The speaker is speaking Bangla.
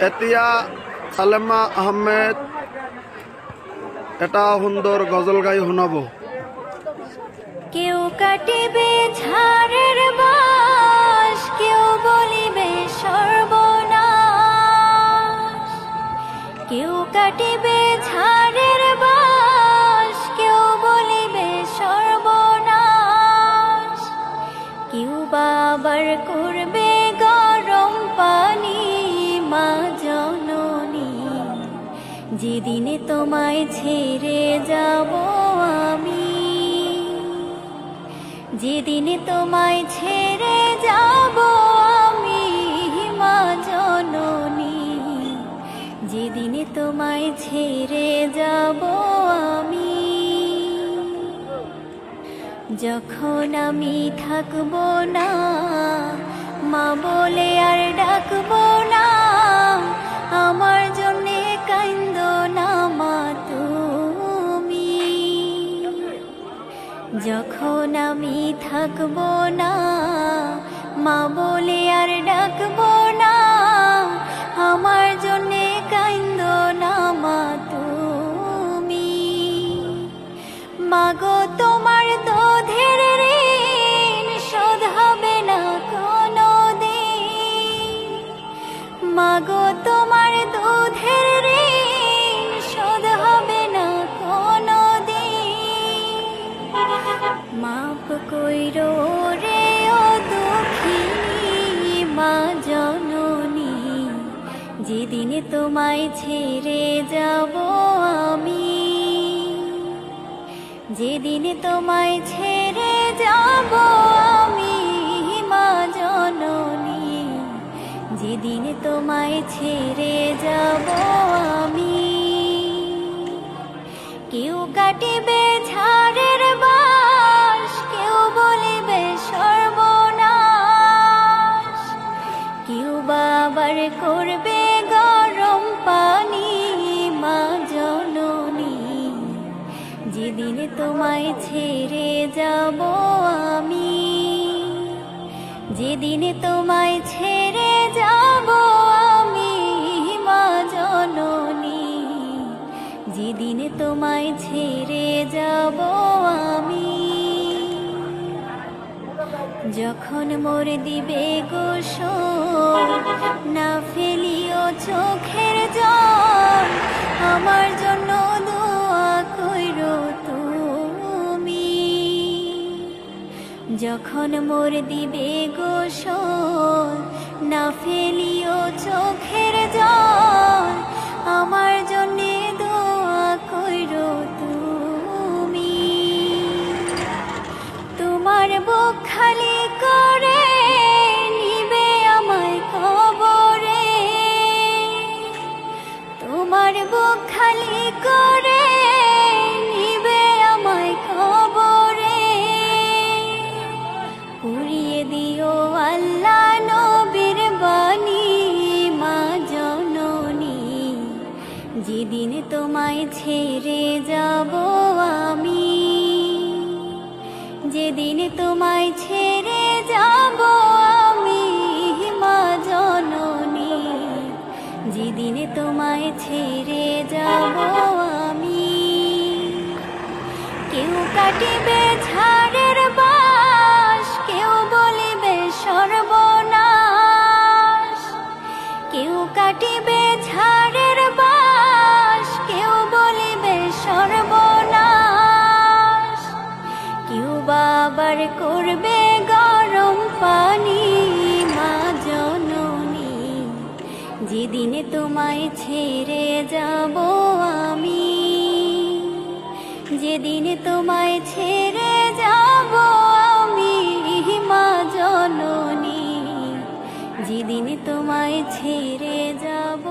এতিয়া সালেমা আহমেদ এটা সুন্দর গজল গাই শুনাব। কেউ কাটিবে ঝাড়ের বাস, কেউ বলিবে সর্বনাশ। কেউ কাটিবে ঝাড়ের বাস, কেউ বলিবে সর্বনাশ। কেউ বাবার করবে গরম পানি মা জননী, যেদিনে তোমায় ছেড়ে যাব আমি, যেদিনে তোমায় ছেড়ে যাব আমি মা জননী, যেদিনে তোমায় ছেড়ে যাব আমি। যখন আমি থাকবো না মা বলে আর ডাকবো না, আমার জন্যে কাইন্দো না মা তুমি। যখন আমি থাকবো না মা বলে আর ডাকবো না, আমার জন্যে কাইন্দো না মা তুমি। মাগো তোমার দুধের ঋণ শোধ হবে না কোনোদিন, মাগো তোমার দুধের ঋণ শোধ হবে না কোনোদিন। মাপ কইরো রে ও দুঃখিনী মা জননী, যেদিনে তোমায় ছেড়ে যাব আমি, যেদিনে তোমায় ছেড়ে যাব আমি মা জননী, যেদিনে তোমায় ছেড়ে যাব আমি। কেউ কাটিবে ঝাড়ের বাস, কেউ বলিবে সর্বনাশ। কেউ বাবার করবে গরম পানি মা জননী, যেদিনে তোমায় ছেড়ে যাব আমি, যেদিনে তোমায় ছেড়ে যাব আমি মা জননী, যেদিনে তোমায় ছেড়ে যাব আমি। যখন মোর দিবে গোসল না ফেলিও চোখের জল, আমার জন্য দোয়া কইরো তুমি। যখন মোর দিবে গোসল না ফেলিও চোখের জল, আমার জন্য দোয়া কইরো তুমি। তোমার বুক খালি করে নিবে আমায় কবরে, তোমার বুক খালি করে নিবে আমায় কবরে। পুড়িয়ে দিও আল্লাহ নবীর বাণী মা জননী, যেদিনে তোমায় ছেড়ে যাব আমি, যেদিনে তোমায় ছেড়ে যাব আমি মা জননী, যেদিনে তোমায় ছেড়ে যাব আমি। কেউ কাটিবে ঝাড়ের বাস, কেউ বলিবে সর্বনাশ। কেউ কাটিবে ঝাড়ের বাস, কেউ বলিবে সর্বনাশ। কেউ বাবার করবে গরম পানি মা জননী, যেদিনে তোমায় ছেড়ে যাব আমি, যেদিনে তোমায় ছেড়ে যাব আমি মা জননী, যেদিনে তোমায় ছেড়ে যাব।